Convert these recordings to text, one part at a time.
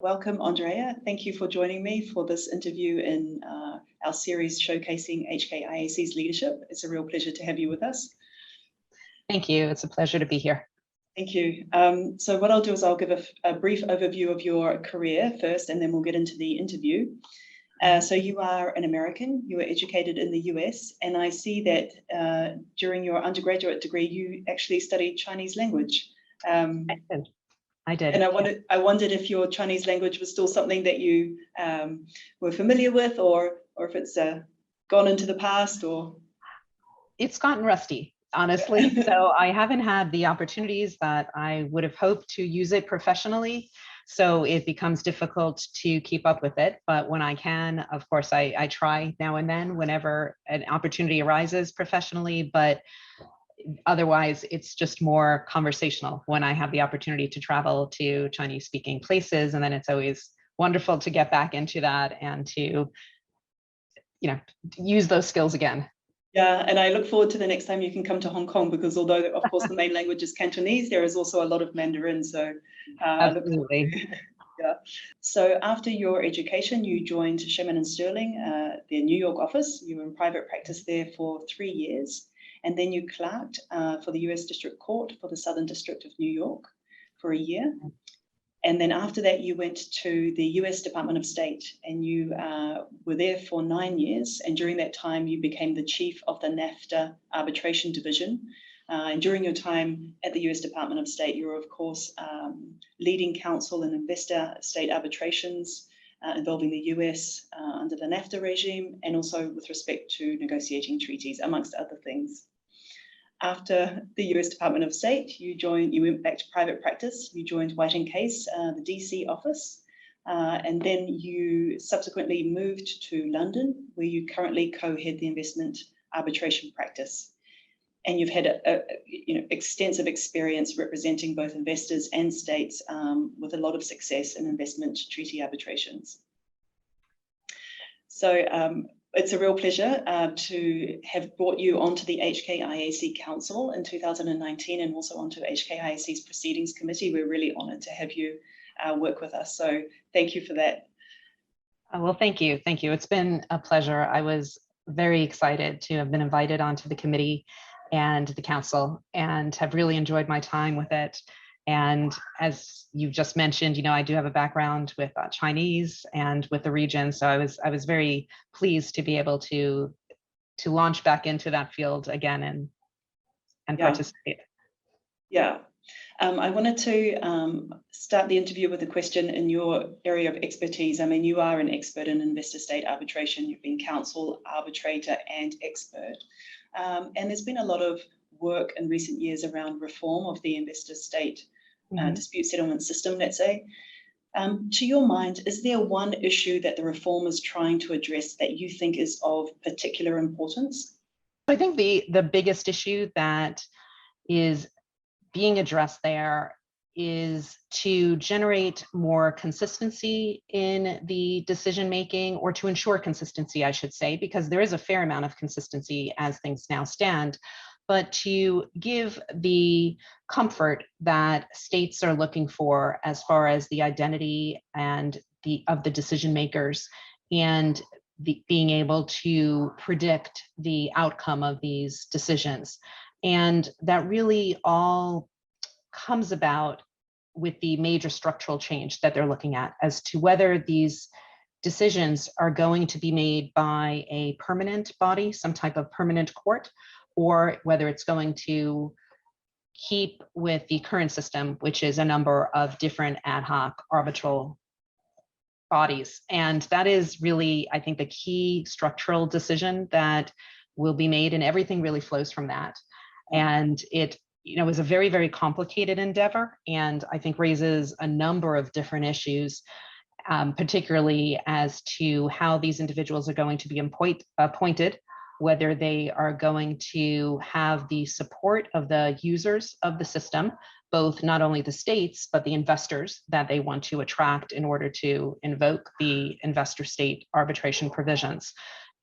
Welcome, Andrea. Thank you for joining me for this interview in our series showcasing HKIAC's leadership. It's a real pleasure to have you with us. Thank you. It's a pleasure to be here. Thank you. So what I'll do is I'll give a brief overview of your career first, and then we'll get into the interview. So you are an American, you were educated in the US, and I see that during your undergraduate degree, you actually studied Chinese language. I did. And I wondered if your Chinese language was still something that you were familiar with, or if it's gone into the past, or. It's gotten rusty, honestly. So I haven't had the opportunities that I would have hoped to use it professionally. So it becomes difficult to keep up with it. But when I can, of course, I try now and then whenever an opportunity arises professionally. But otherwise, it's just more conversational when I have the opportunity to travel to Chinese speaking places. And then it's always wonderful to get back into that and to, use those skills again. Yeah, and I look forward to the next time you can come to Hong Kong, because although, of course, the main language is Cantonese, there is also a lot of Mandarin. So absolutely. Yeah. So after your education, you joined Shemin & Sterling, their New York office. You were in private practice there for 3 years. And then you clerked for the US District Court for the Southern District of New York for a year. And then after that, you went to the US Department of State, and you were there for 9 years. And during that time, you became the chief of the NAFTA arbitration division. And during your time at the US Department of State, you were, of course, leading counsel in investor state arbitrations involving the US under the NAFTA regime, and also with respect to negotiating treaties, amongst other things. After the US Department of State, you went back to private practice. You joined White & Case, the DC office, and then you subsequently moved to London, where you currently co-head the investment arbitration practice. And you've had extensive experience representing both investors and states with a lot of success in investment treaty arbitrations. So it's a real pleasure to have brought you onto the HKIAC Council in 2019, and also onto HKIAC's Proceedings Committee. We're really honoured to have you work with us. So thank you for that. Well, thank you. Thank you. It's been a pleasure. I was very excited to have been invited onto the committee and the council, and have really enjoyed my time with it. And as you just mentioned, I do have a background with Chinese and with the region, so I was very pleased to be able to launch back into that field again and participate. Yeah. I wanted to start the interview with a question in your area of expertise. I mean, you are an expert in investor state arbitration. You've been counsel, arbitrator, and expert. And there's been a lot of work in recent years around reform of the investor state dispute settlement system, let's say. To your mind, is there one issue that the reform is trying to address that you think is of particular importance? I think the biggest issue that is being addressed there is to generate more consistency in the decision making, or to ensure consistency, I should say, because there is a fair amount of consistency as things now stand, but to give the comfort that states are looking for as far as the identity and of the decision makers, and being able to predict the outcome of these decisions. And that really all comes about with the major structural change that they're looking at, as to whether these decisions are going to be made by a permanent body, some type of permanent court, or whether it's going to keep with the current system, which is a number of different ad hoc arbitral bodies. And that is really, I think, the key structural decision that will be made, and everything really flows from that. And it is a very, very complicated endeavor, and I think raises a number of different issues, particularly as to how these individuals are going to be appointed, whether they are going to have the support of the users of the system, both not only the states, but the investors that they want to attract in order to invoke the investor state arbitration provisions.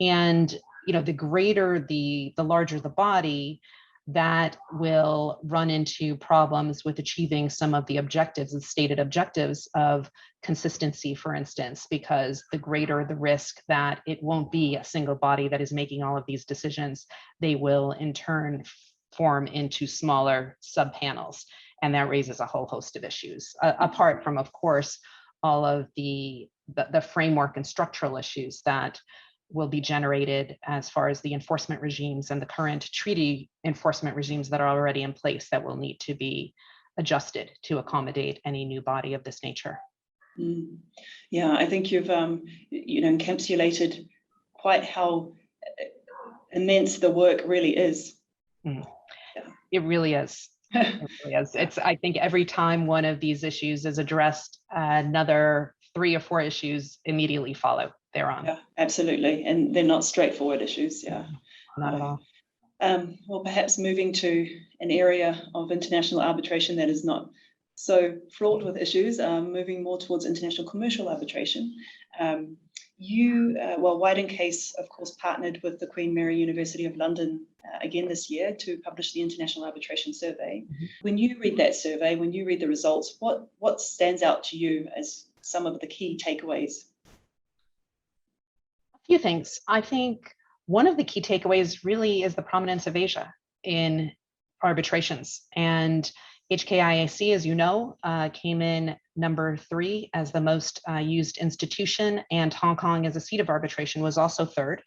And the greater the larger the body, that will run into problems with achieving some of the objectives and stated objectives of consistency, for instance, because the greater the risk that it won't be a single body that is making all of these decisions, they will in turn form into smaller subpanels. And that raises a whole host of issues, apart from, of course, all of the framework and structural issues that will be generated as far as the enforcement regimes and the current treaty enforcement regimes that are already in place that will need to be adjusted to accommodate any new body of this nature. Yeah, I think you've encapsulated quite how immense the work really is. Yeah. It really is. It really is. It's, I think every time one of these issues is addressed, another 3 or 4 issues immediately follow thereon. Yeah, absolutely. And they're not straightforward issues. Yeah. Not at all. Well, perhaps moving to an area of international arbitration that is not so fraught with issues, moving more towards international commercial arbitration. White & Case, of course, partnered with the Queen Mary University of London again this year to publish the International Arbitration Survey. When you read that survey, when you read the results, what stands out to you as some of the key takeaways? A few things. I think one of the key takeaways really is the prominence of Asia in arbitrations. And HKIAC, as you know, came in number 3 as the most used institution, and Hong Kong as a seat of arbitration was also 3rd.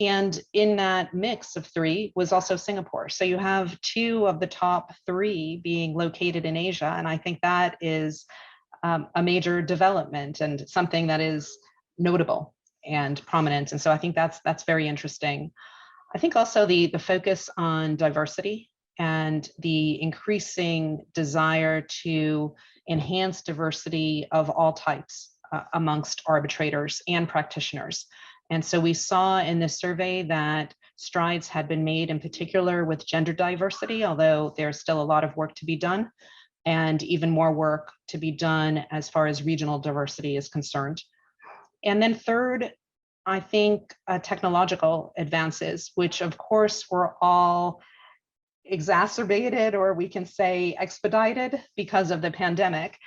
And in that mix of 3 was also Singapore. So you have 2 of the top 3 being located in Asia. And I think that is a major development and something that is notable and prominent. And so I think that's very interesting. I think also the focus on diversity and the increasing desire to enhance diversity of all types amongst arbitrators and practitioners. And so we saw in this survey that strides had been made in particular with gender diversity, although there's still a lot of work to be done, and even more work to be done as far as regional diversity is concerned. And then third, I think technological advances, which of course were all exacerbated, or we can say expedited, because of the pandemic.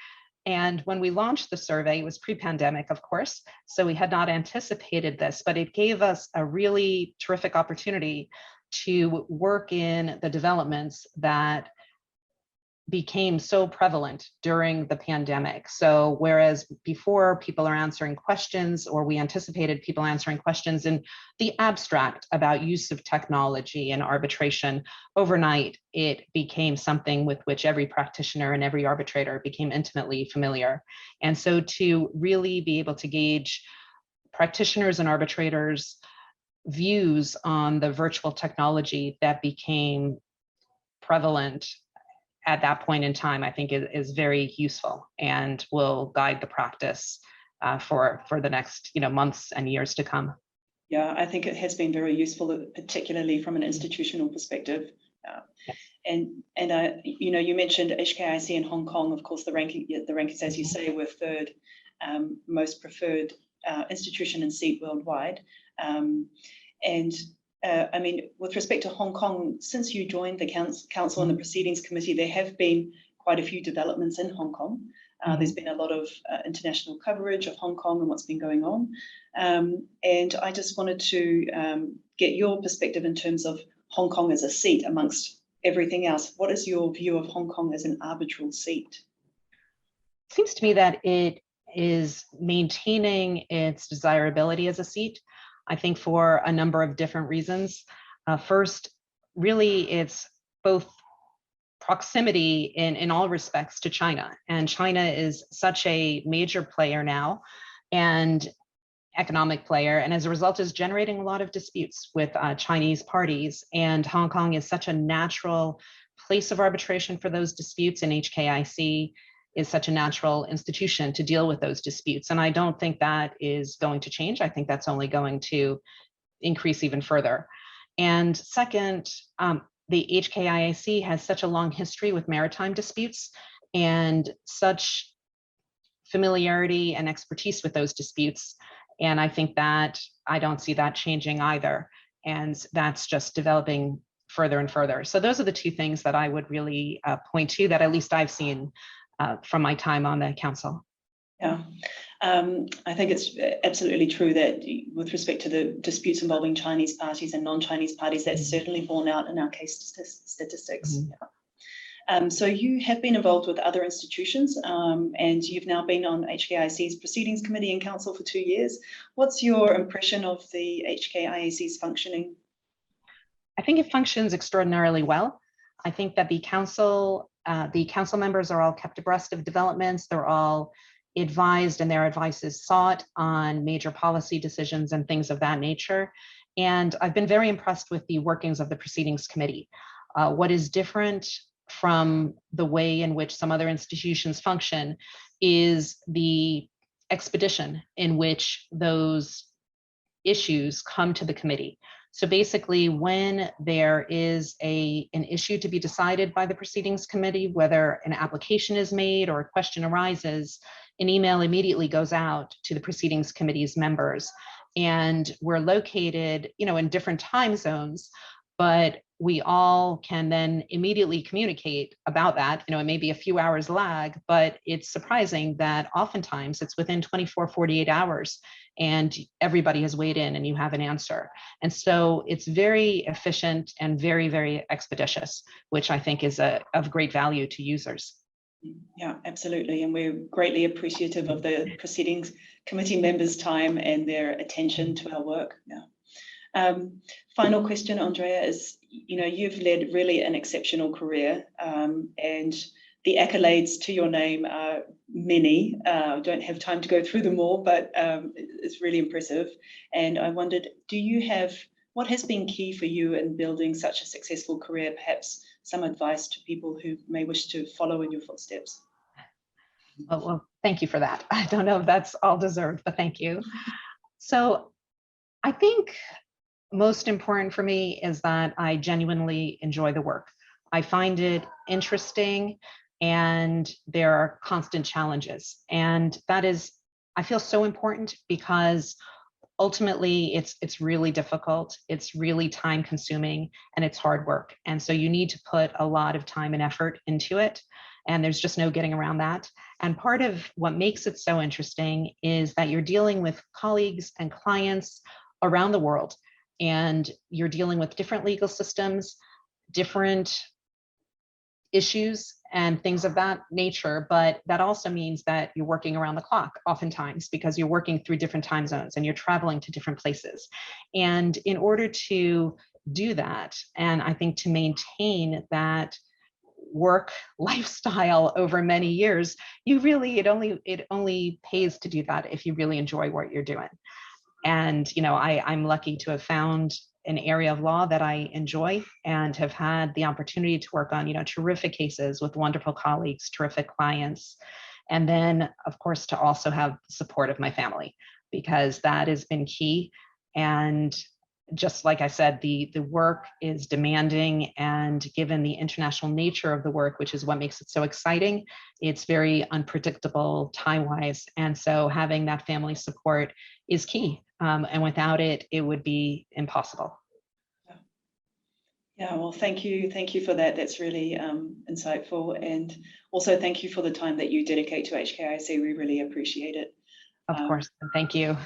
And when we launched the survey, it was pre-pandemic, of course, so we had not anticipated this, but it gave us a really terrific opportunity to work in the developments that became so prevalent during the pandemic. So whereas before people are answering questions, or we anticipated people answering questions in the abstract about use of technology and arbitration, overnight it became something with which every practitioner and every arbitrator became intimately familiar. And so to really be able to gauge practitioners and arbitrators' views on the virtual technology that became prevalent at that point in time, I think is very useful and will guide the practice for the next months and years to come. Yeah, I think it has been very useful, particularly from an institutional perspective. And you mentioned HKIAC in Hong Kong. Of course, the rankings, as you say, were 3rd most preferred institution and seat worldwide. I mean, with respect to Hong Kong, since you joined the council and the proceedings committee, there have been quite a few developments in Hong Kong. There's been a lot of international coverage of Hong Kong and what's been going on. And I just wanted to get your perspective in terms of Hong Kong as a seat amongst everything else. What is your view of Hong Kong as an arbitral seat? It seems to me that it is maintaining its desirability as a seat, I think, for a number of different reasons. First, really, it's both proximity in all respects to China. And China is such a major player now and economic player. And as a result is generating a lot of disputes with Chinese parties. And Hong Kong is such a natural place of arbitration for those disputes, and HKIAC is such a natural institution to deal with those disputes. And I don't think that is going to change. I think that's only going to increase even further. And second, the HKIAC has such a long history with maritime disputes and such familiarity and expertise with those disputes. And I think that I don't see that changing either. And that's just developing further and further. So those are the two things that I would really point to, that at least I've seen from my time on the council. Yeah, I think it's absolutely true that with respect to the disputes involving Chinese parties and non-Chinese parties, that's certainly borne out in our case statistics. Mm-hmm. Yeah. So you have been involved with other institutions, and you've now been on HKIAC's Proceedings Committee and Council for 2 years. What's your impression of the HKIAC's functioning? I think it functions extraordinarily well. I think that the council members are all kept abreast of developments. They're all advised, and their advice is sought on major policy decisions and things of that nature. And I've been very impressed with the workings of the Proceedings Committee. What is different from the way in which some other institutions function is the expedition in which those issues come to the committee. So basically, when there is an issue to be decided by the Proceedings Committee, whether an application is made or a question arises, an email immediately goes out to the Proceedings Committee's members. And we're located, in different time zones, but we all can then immediately communicate about that. It may be a few hours lag, but it's surprising that oftentimes it's within 24, 48 hours and everybody has weighed in and you have an answer. And so it's very efficient and very, very expeditious, which I think is of great value to users. Yeah, absolutely. And we're greatly appreciative of the Proceedings Committee members' time and their attention to our work. Yeah. Final question, Andrea, is, you've led really an exceptional career, and the accolades to your name are many. I don't have time to go through them all, but it's really impressive. And I wondered, what has been key for you in building such a successful career? Perhaps some advice to people who may wish to follow in your footsteps. Well, thank you for that. I don't know if that's all deserved, but thank you. So I think most important for me is that I genuinely enjoy the work. I find it interesting, and there are constant challenges. And that is, I feel, so important, because ultimately it's really difficult, it's really time consuming, and it's hard work. And so you need to put a lot of time and effort into it. And there's just no getting around that. And part of what makes it so interesting is that you're dealing with colleagues and clients around the world, and you're dealing with different legal systems, different issues and things of that nature. But that also means that you're working around the clock oftentimes, because you're working through different time zones and you're traveling to different places. And in order to do that, and I think to maintain that work lifestyle over many years, it only pays to do that if you really enjoy what you're doing. And I'm lucky to have found an area of law that I enjoy and have had the opportunity to work on, terrific cases with wonderful colleagues, terrific clients. And then, of course, to also have the support of my family, because that has been key. And just like I said, the work is demanding, and given the international nature of the work, which is what makes it so exciting, it's very unpredictable time-wise. And so having that family support is key. And without it, it would be impossible. Yeah, well, thank you for that. That's really insightful. And also thank you for the time that you dedicate to HKIAC. We really appreciate it. Of course, thank you.